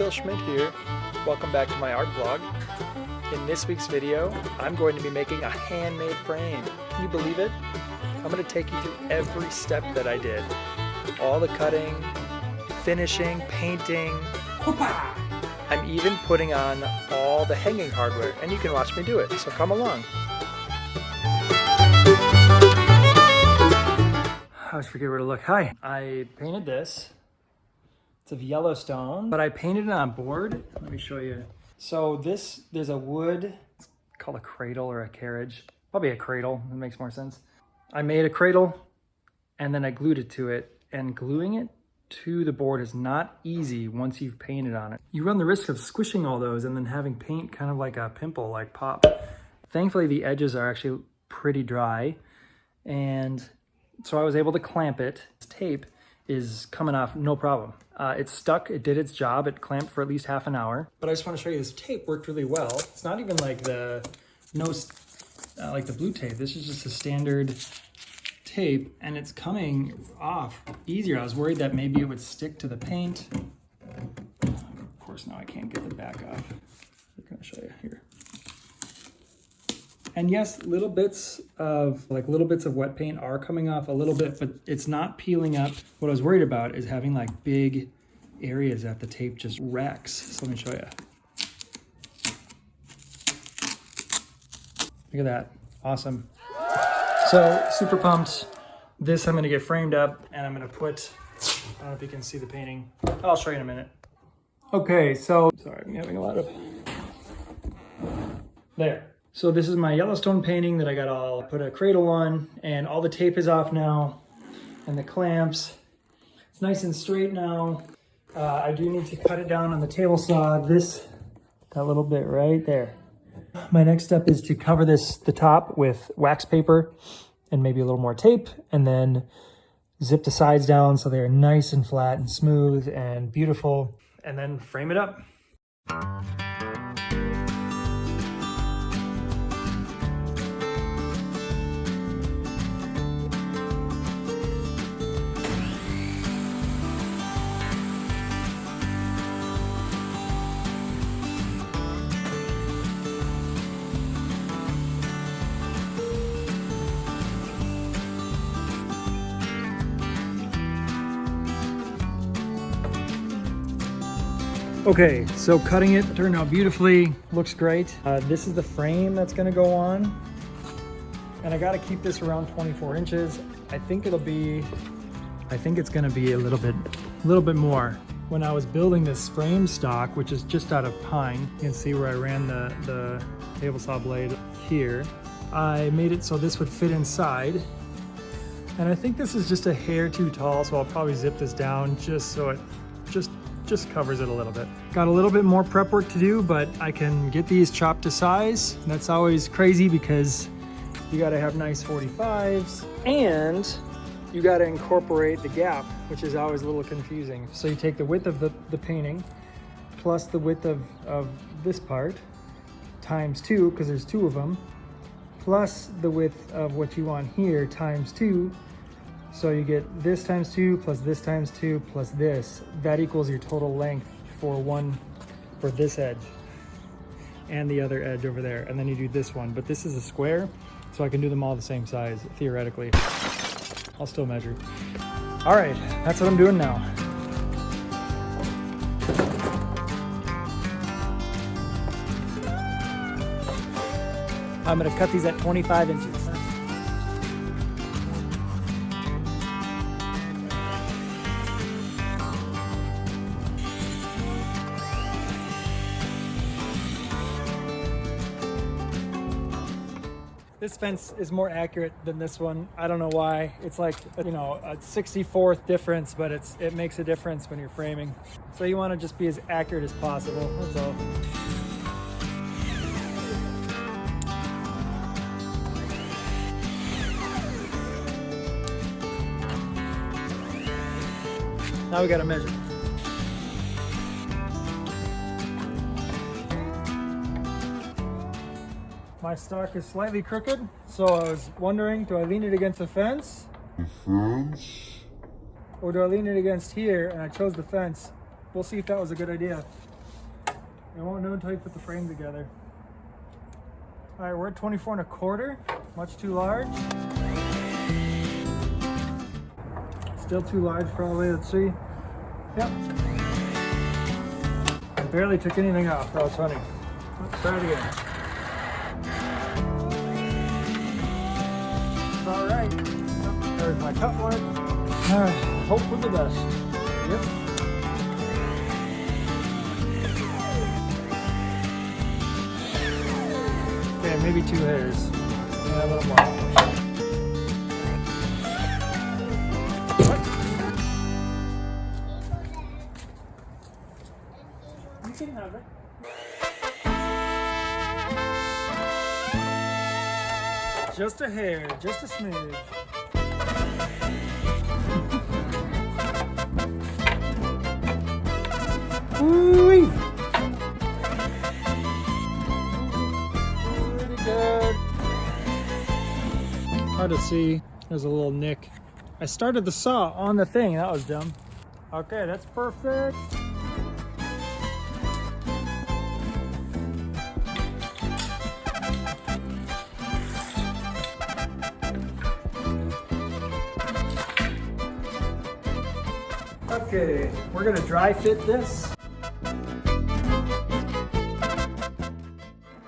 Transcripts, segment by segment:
Phill Schmidt here. Welcome back to my art vlog. In this week's video, I'm going to be making a handmade frame. Can you believe it? I'm going to take you through every step that I did. All the cutting, finishing, painting. Hoopa! I'm even putting on all the hanging hardware, and you can watch me do it, so come along. I always forget where to look. Hi. I painted this. It's of Yellowstone, but I painted it on board. Let me show you. So there's a wood, it's called a cradle or a carriage. Probably a cradle, that makes more sense. I made a cradle and then I glued it to it, and gluing it to the board is not easy once you've painted on it. You run the risk of squishing all those and then having paint kind of like a pimple, like pop. Thankfully, the edges are actually pretty dry, and so I was able to clamp it. This tape is coming off no problem. It stuck, it did its job, it clamped for at least half an hour. But I just want to show you this tape worked really well. It's not even like the blue tape. This is just a standard tape, and it's coming off easier. I was worried that maybe it would stick to the paint. Of course, now I can't get the back off. What can I show you here? And yes, little bits of wet paint are coming off a little bit, but it's not peeling up. What I was worried about is having like big areas that the tape just wrecks. So let me show you. Look at that, awesome. So super pumped. This I'm gonna get framed up and I'm gonna put, I don't know if you can see the painting. I'll show you in a minute. Okay, so, sorry, I'm having a lot of, there. So this is my Yellowstone painting that I got all put a cradle on, and all the tape is off now, and the clamps. It's nice and straight now. I do need to cut it down on the table saw, that little bit right there. My next step is to cover the top with wax paper and maybe a little more tape, and then zip the sides down so they're nice and flat and smooth and beautiful, and then frame it up. Okay, so cutting it turned out beautifully, looks great. This is the frame that's gonna go on, and I gotta keep this around 24 inches. I think it's gonna be a little bit more. When I was building this frame stock, which is just out of pine, you can see where I ran the table saw blade here. I made it so this would fit inside, and I think this is just a hair too tall, so I'll probably zip this down just so it just covers it a little bit. Got a little bit more prep work to do, but I can get these chopped to size. That's always crazy because you gotta have nice 45s, and you gotta incorporate the gap, which is always a little confusing. So you take the width of the painting plus the width of this part times 2, because there's 2 of them, plus the width of what you want here times 2. So you get this times 2 plus this times 2 plus this. That equals your total length for this edge and the other edge over there. And then you do this one, but this is a square, so I can do them all the same size, theoretically. I'll still measure. All right, that's what I'm doing now. I'm gonna cut these at 25 inches. This fence is more accurate than this one. I don't know why. It's like, you know, a 64th difference, but it makes a difference when you're framing. So you want to just be as accurate as possible, that's all. Now we gotta measure. My stock is slightly crooked, so I was wondering, do I lean it against the fence? Or do I lean it against here? And I chose the fence. We'll see if that was a good idea. You won't know until you put the frame together. All right, we're at 24 1/4, much too large. Still too large probably, let's see. Yep. I barely took anything off, that was funny. Let's try it again. All right, there's my cut mark. All right, hope for the best. Yep. Okay, maybe 2 hairs. Yeah, a little more. You can have it. Just a hair, just a smidge. Ooh-wee. Pretty good. Hard to see. There's a little nick. I started the saw on the thing. That was dumb. Okay, that's perfect. Okay, we're gonna dry fit this.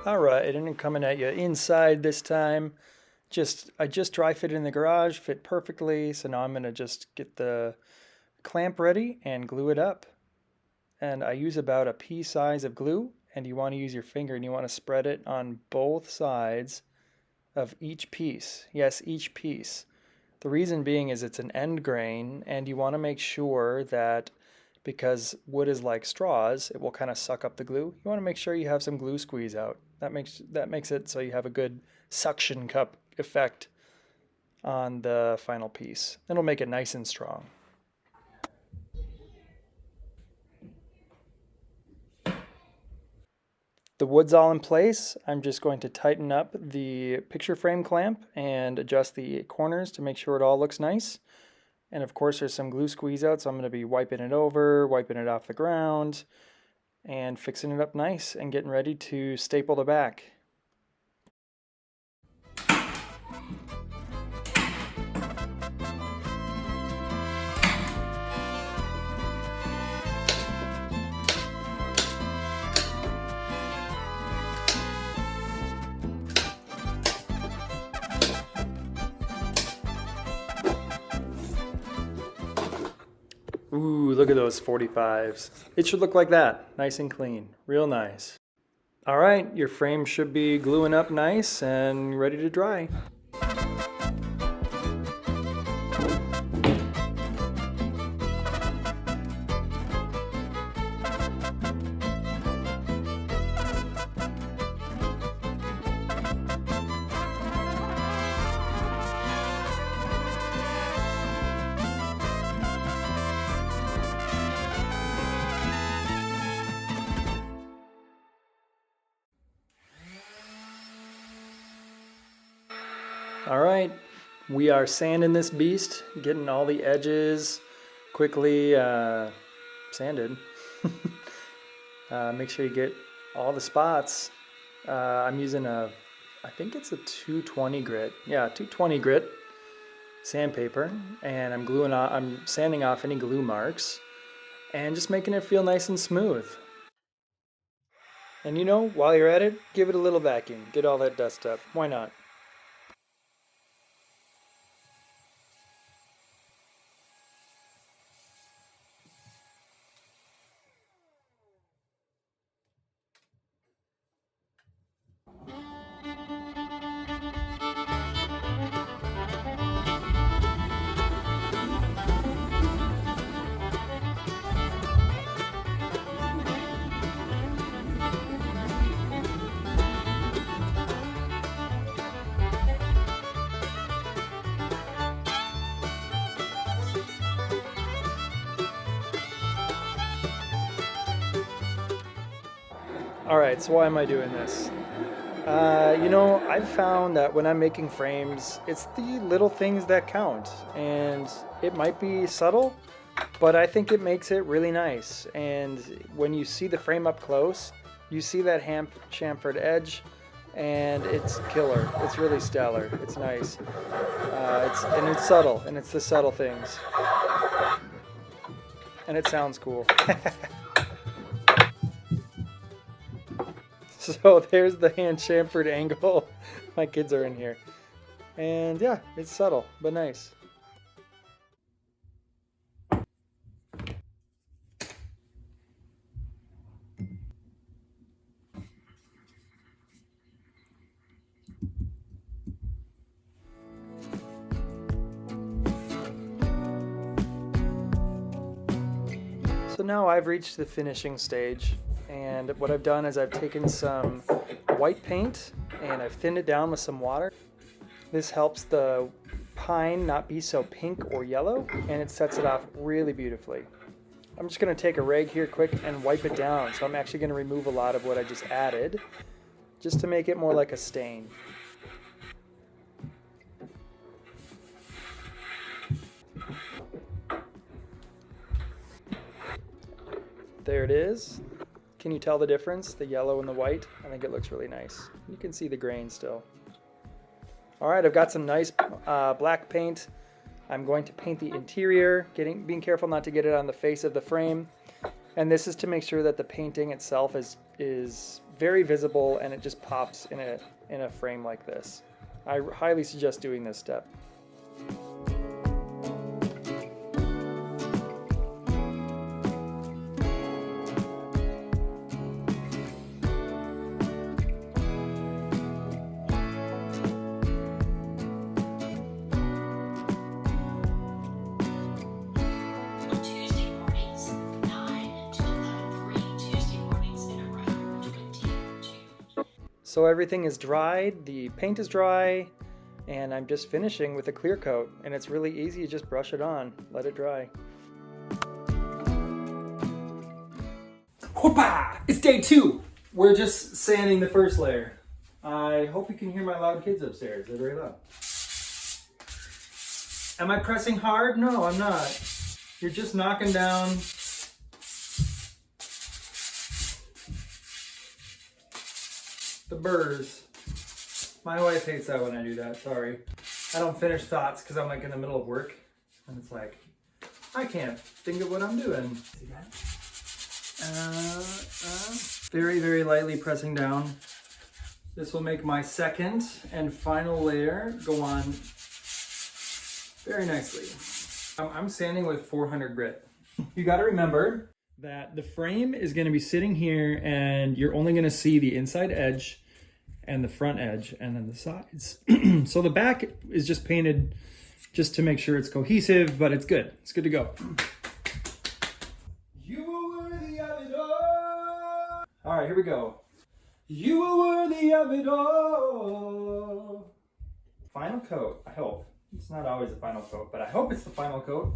All right, it isn't coming at you inside this time. I just dry fit in the garage, fit perfectly. So now I'm gonna just get the clamp ready and glue it up. And I use about a pea size of glue, and you want to use your finger and you want to spread it on both sides of each piece. Yes, each piece. The reason being is it's an end grain, and you want to make sure that, because wood is like straws, it will kind of suck up the glue. You want to make sure you have some glue squeeze out. That makes it so you have a good suction cup effect on the final piece. It'll make it nice and strong. The wood's all in place. I'm just going to tighten up the picture frame clamp and adjust the corners to make sure it all looks nice. And of course there's some glue squeeze out, so I'm going to be wiping it over, wiping it off the ground, and fixing it up nice and getting ready to staple the back. Ooh, look at those 45s. It should look like that, nice and clean, real nice. All right, your frame should be gluing up nice and ready to dry. All right, we are sanding this beast, getting all the edges quickly sanded. Make sure you get all the spots. I'm using I think it's a 220 grit. Yeah, 220 grit sandpaper, and I'm sanding off any glue marks and just making it feel nice and smooth. And you know, while you're at it, give it a little vacuum. Get all that dust up. Why not? Alright, so why am I doing this? You know, I've found that when I'm making frames, it's the little things that count. And it might be subtle, but I think it makes it really nice. And when you see the frame up close, You see that chamfered edge, and it's killer. It's really stellar. It's nice. It's subtle, and it's the subtle things. And it sounds cool. So there's the hand chamfered angle. My kids are in here. And yeah, it's subtle, but nice. So now I've reached the finishing stage, and what I've done is I've taken some white paint and I've thinned it down with some water. This helps the pine not be so pink or yellow, and it sets it off really beautifully. I'm just going to take a rag here quick and wipe it down, so I'm actually going to remove a lot of what I just added, just to make it more like a stain. There it is. Can you tell the difference, the yellow and the white? I think it looks really nice. You can see the grain still. All right, I've got some nice black paint. I'm going to paint the interior, being careful not to get it on the face of the frame. And this is to make sure that the painting itself is very visible and it just pops in a frame like this. I highly suggest doing this step. So everything is dried, the paint is dry, and I'm just finishing with a clear coat. And it's really easy, you just brush it on, let it dry. Hoppa! It's day 2. We're just sanding the first layer. I hope you can hear my loud kids upstairs, they're very loud. Am I pressing hard? No, I'm not. You're just knocking down the burrs. My wife hates that when I do that, sorry. I don't finish thoughts because I'm like in the middle of work and it's like, I can't think of what I'm doing. See that? Very, very lightly pressing down. This will make my second and final layer go on very nicely. I'm sanding with 400 grit. You got to remember that the frame is going to be sitting here and you're only going to see the inside edge and the front edge and then the sides. So the back is just painted just to make sure it's cohesive, but it's good. It's good to go. You were worthy of it all. All right, here we go. You were worthy of it all. Final coat, I hope. It's not always the final coat, but I hope it's the final coat.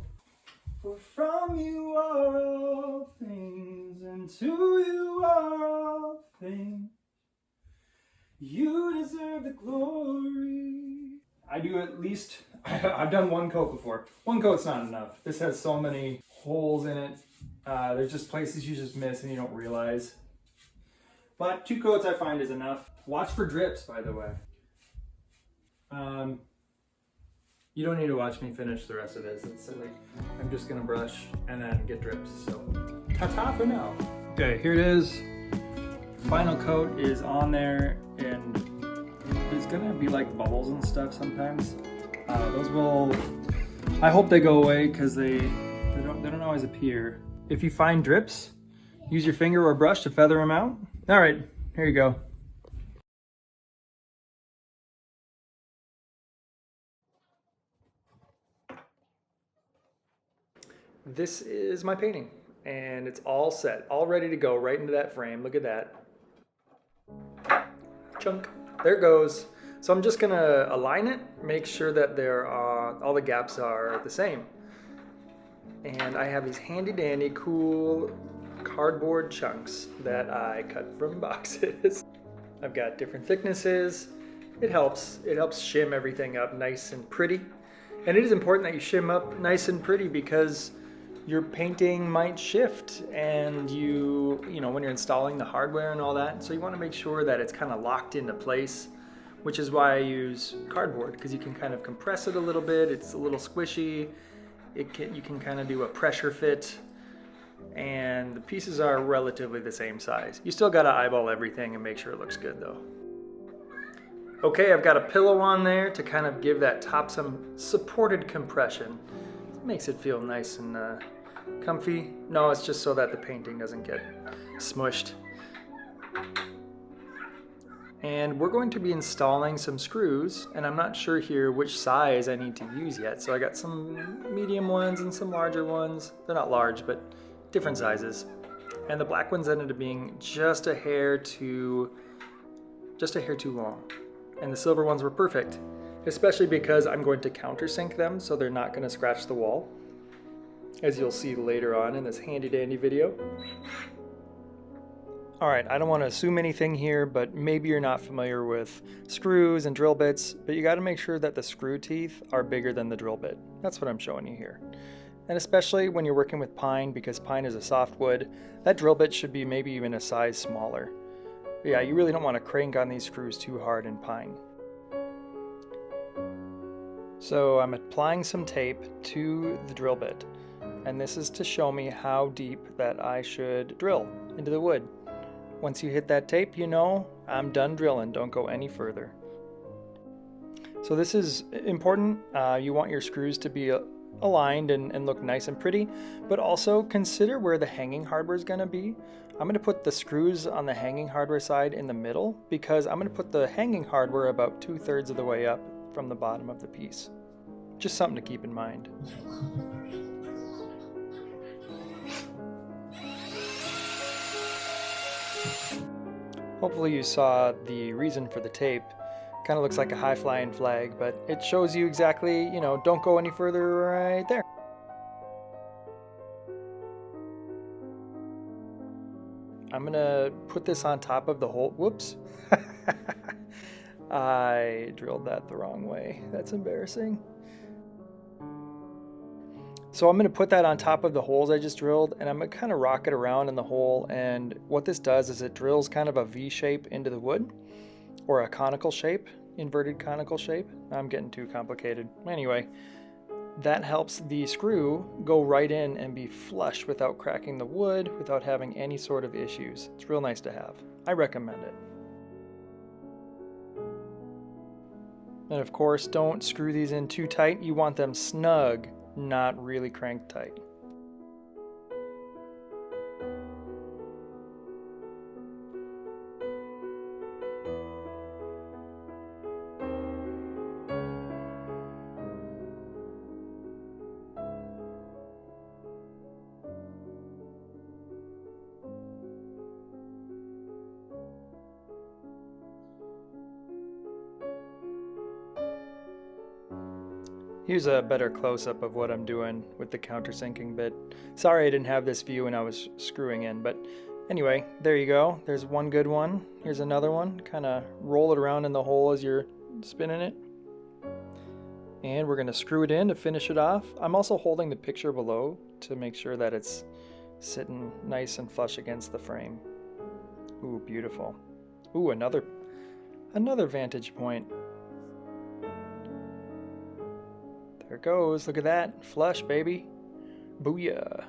For from you are all things, and to you are all things. You deserve the glory. I do at least, I've done one coat before. One coat's not enough. This has so many holes in it. There's just places you just miss and you don't realize. But 2 coats I find is enough. Watch for drips, by the way. You don't need to watch me finish the rest of this. It's silly. I'm just gonna brush and then get drips, so ta-ta for now. Okay, here it is. Final coat is on there, and there's gonna be like bubbles and stuff sometimes. Those will, I hope they go away because they don't always appear. If you find drips, use your finger or brush to feather them out. All right, here you go. This is my painting, and it's all set, all ready to go right into that frame. Look at that. Chunk. There it goes. So I'm just gonna align it, make sure that all the gaps are the same. And I have these handy dandy cool cardboard chunks that I cut from boxes. I've got different thicknesses. It helps shim everything up nice and pretty. And it is important that you shim up nice and pretty because your painting might shift and you know, when you're installing the hardware and all that, so you want to make sure that it's kind of locked into place, which is why I use cardboard, because you can kind of compress it a little bit. It's a little squishy. You can kind of do a pressure fit, and the pieces are relatively the same size. You still got to eyeball everything and make sure it looks good though. Okay, I've got a pillow on there to kind of give that top some supported compression. It makes it feel nice and comfy. No, it's just so that the painting doesn't get smushed. And we're going to be installing some screws, and I'm not sure here which size I need to use yet. So I got some medium ones and some larger ones. They're not large, but different sizes. And the black ones ended up being just a hair too long. And the silver ones were perfect, especially because I'm going to countersink them so they're not going to scratch the wall, as you'll see later on in this handy dandy video. All right, I don't want to assume anything here, but maybe you're not familiar with screws and drill bits, but you got to make sure that the screw teeth are bigger than the drill bit. That's what I'm showing you here. And especially when you're working with pine, because pine is a softwood, that drill bit should be maybe even a size smaller. But yeah, you really don't want to crank on these screws too hard in pine. So I'm applying some tape to the drill bit, and this is to show me how deep that I should drill into the wood. Once you hit that tape, you know I'm done drilling. Don't go any further. So this is important. You want your screws to be aligned and look nice and pretty, but also consider where the hanging hardware is going to be. I'm going to put the screws on the hanging hardware side in the middle, because I'm going to put the hanging hardware about 2/3 of the way up from the bottom of the piece. Just something to keep in mind. Hopefully you saw the reason for the tape. Kind of looks like a high flying flag, but it shows you exactly, you know, don't go any further right there. I'm gonna put this on top of the hole. Whoops. I drilled that the wrong way. That's embarrassing. So I'm going to put that on top of the holes I just drilled, and I'm going to kind of rock it around in the hole, and what this does is it drills kind of a V shape into the wood, or a conical shape, inverted conical shape. I'm getting too complicated. Anyway, that helps the screw go right in and be flush without cracking the wood, without having any sort of issues. It's real nice to have. I recommend it. And of course, don't screw these in too tight. You want them snug, not really cranked tight. Here's a better close-up of what I'm doing with the countersinking bit. Sorry I didn't have this view when I was screwing in, but anyway, there you go. There's one good one. Here's another one. Kind of roll it around in the hole as you're spinning it. And we're going to screw it in to finish it off. I'm also holding the picture below to make sure that it's sitting nice and flush against the frame. Ooh, beautiful. Ooh, another vantage point. There it goes. Look at that. Flush, baby. Booyah.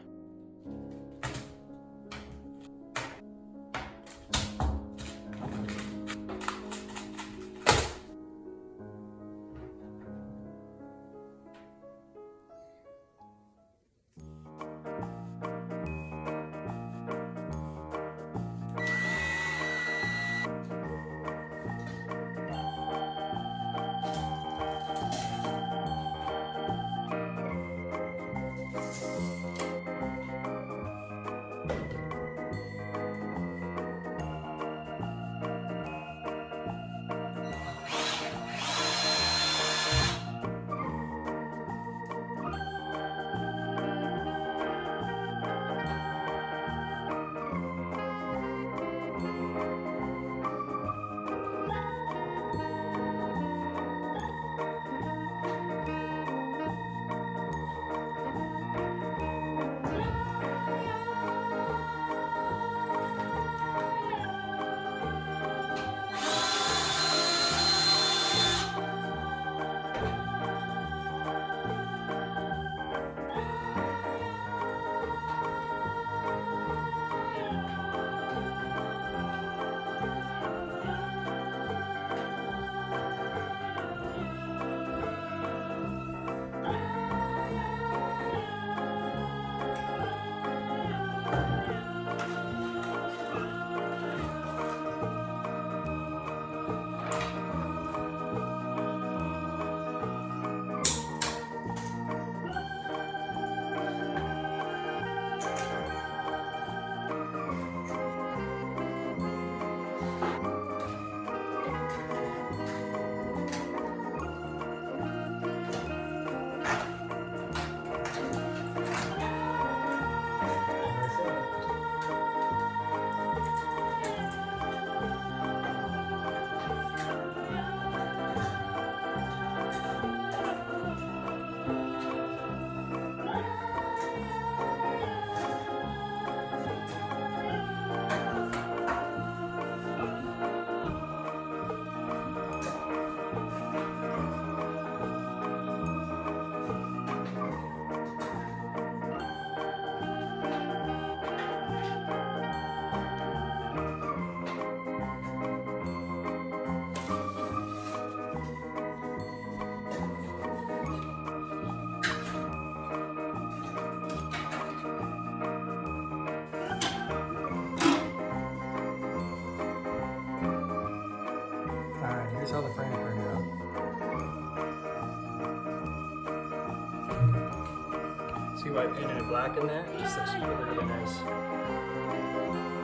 by painting it black in there. It just looks really, really nice.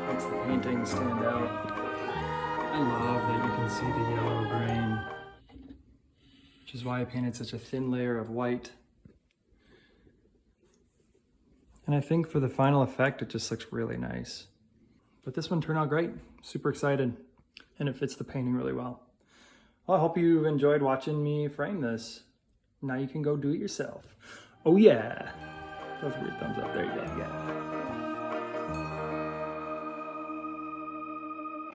Makes the painting stand out. I love that you can see the yellow grain, which is why I painted such a thin layer of white. And I think for the final effect, it just looks really nice. But this one turned out great. Super excited. And it fits the painting really well. Well, I hope you enjoyed watching me frame this. Now you can go do it yourself. Oh yeah. Those weird thumbs up. There you go. Yeah.